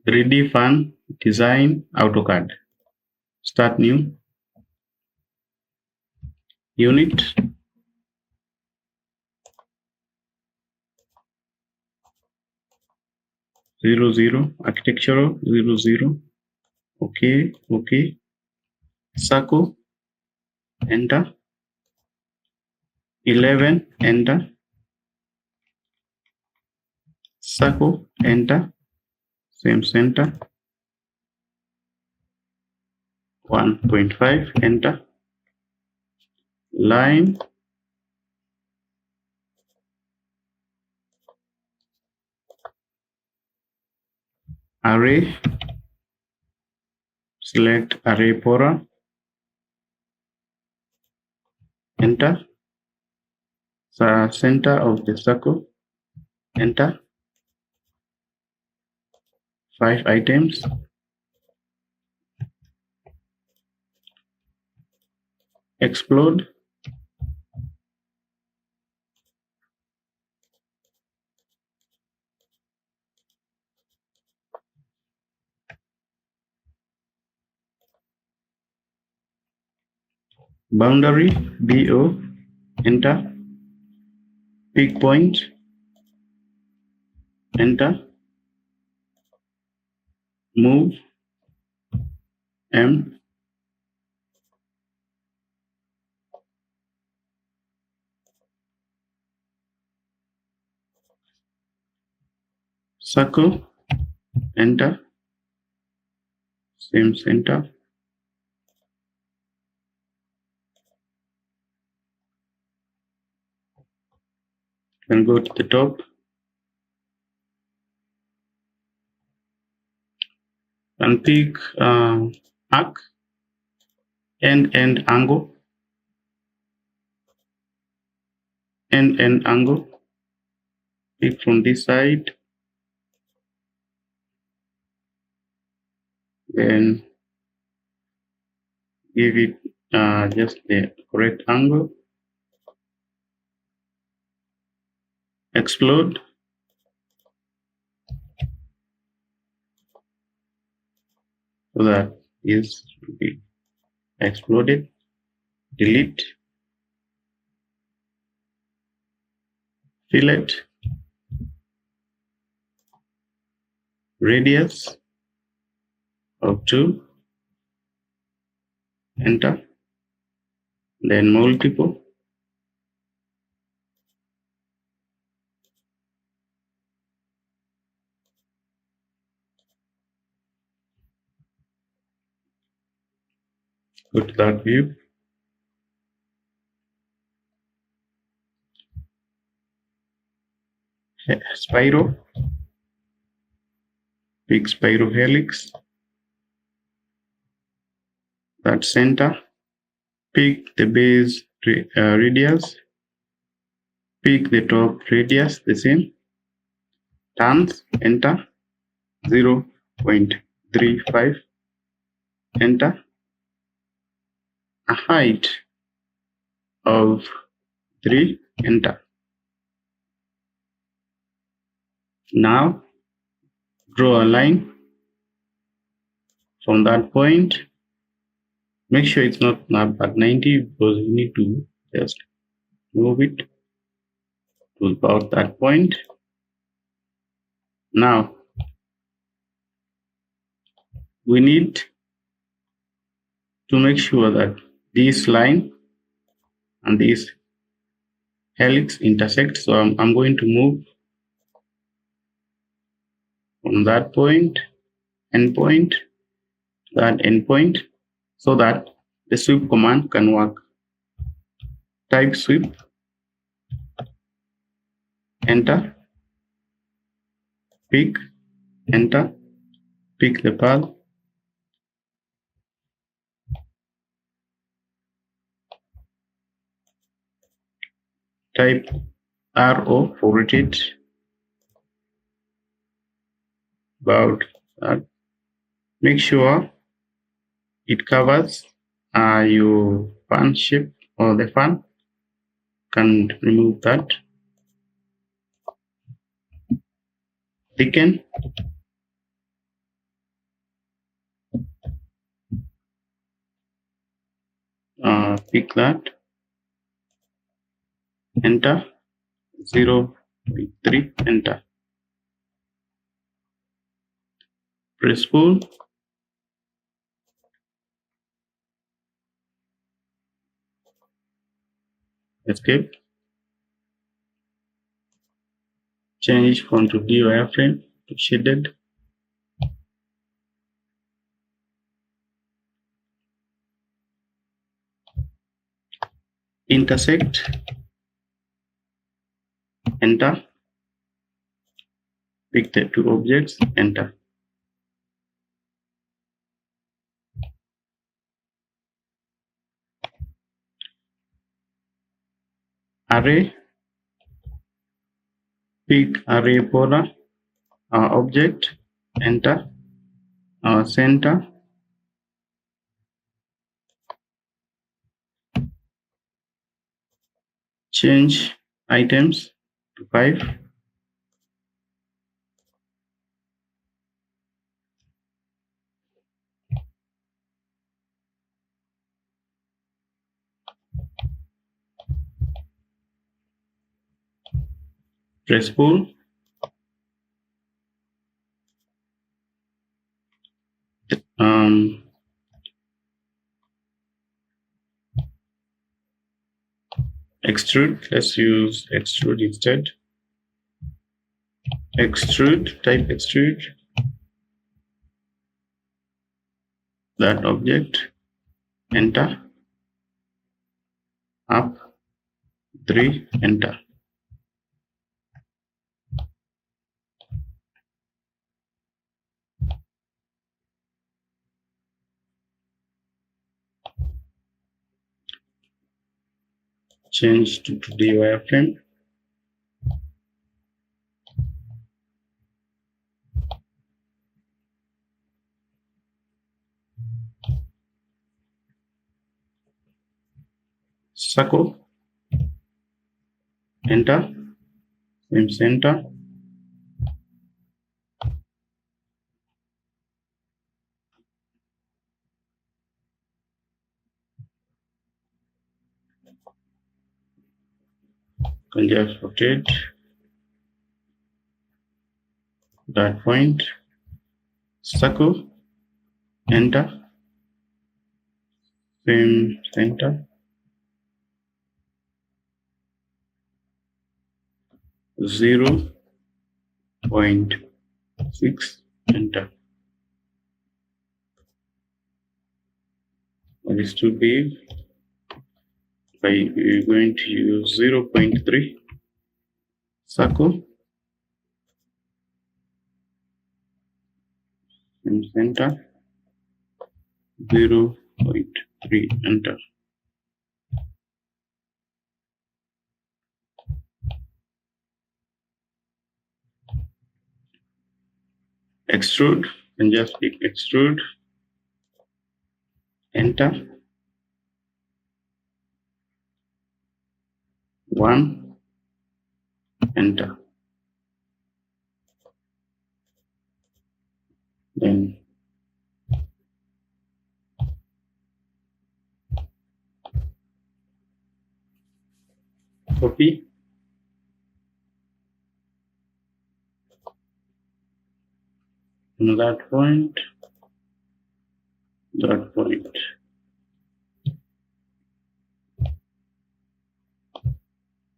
3D fan design AutoCAD. Start new. Unit. Zero zero. Architectural 00. Okay. Okay. Circle. Enter. 11. Enter. Circle. Enter. Same center. 1.5. Enter. Line. Array. Select array pora. Enter. The center of the circle. Enter. 5 items. Explode. Boundary. BO. Enter. Pick point. Enter. Move. M. Circle. Enter. Same center. Then go to the top. And pick arc. End angle. End angle. Pick from this side. Then give it just the correct angle. Explode. So that is exploded. Delete. Fillet. Radius of 2. Enter. Then multiple. Go to that view. Spiral. Pick spiral helix. That center. Pick the base radius. Pick the top radius, the same. Turns. Enter. 0.35. Enter. A height of 3. Enter. Now draw a line from that point. Make sure it's not at 90 because you need to just move it to about that point. Now we need to make sure that this line and this helix intersect. So I'm going to move from that point, endpoint, that endpoint, so that the sweep command can work. Type sweep. Enter. Pick. Enter. Pick the path. Type RO for rotate. About that. Make sure it covers your fan shape or the fan. Can remove that. Thicken. pick that, enter, 0.3, enter. Press pull, escape, change from to view wireframe to shaded, intersect, enter, pick the two objects, enter. Array, pick array polar object, enter, center, change items to 5, press pull, extrude, let's use extrude instead. Extrude, type extrude, that object, enter, up, 3, enter. Change to 2D wireframe. Circle, enter, same center, can just rotate that point, circle, enter, same center, 0.6, enter. That is too big. We're going to use 0.3, circle, same center, 0.3, enter. Extrude, and just pick extrude, enter, 1, enter. Then copy, from that point,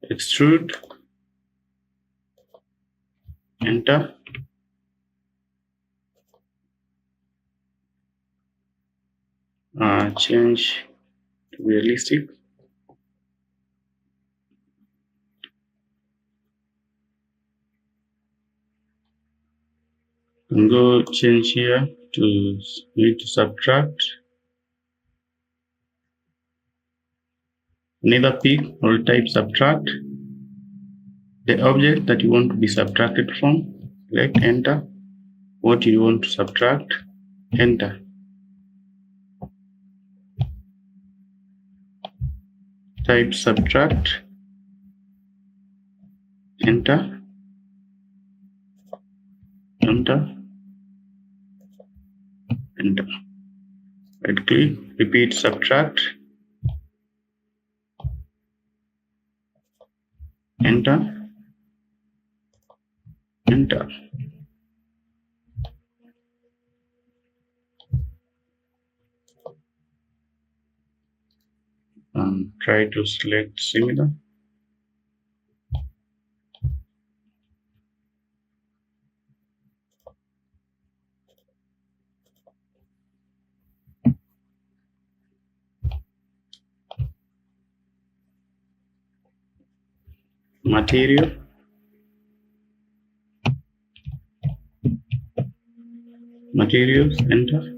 extrude, enter, change to realistic, and go change here to need to subtract, neither pick or type subtract the object that you want to be subtracted from, select, enter, what you want to subtract, enter. Type subtract, enter, enter, enter. Right click, repeat subtract, enter, enter. And try to select similar. Material, materials, enter.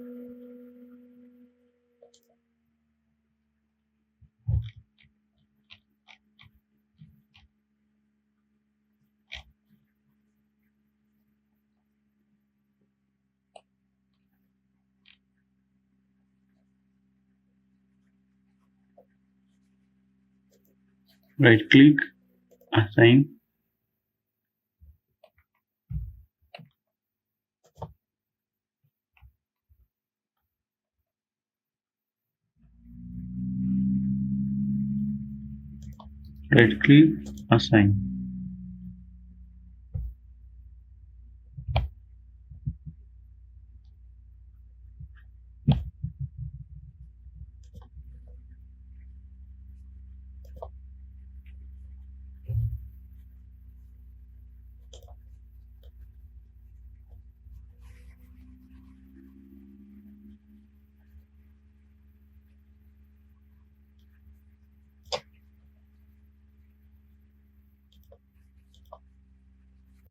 Right click, assign. Right click, assign.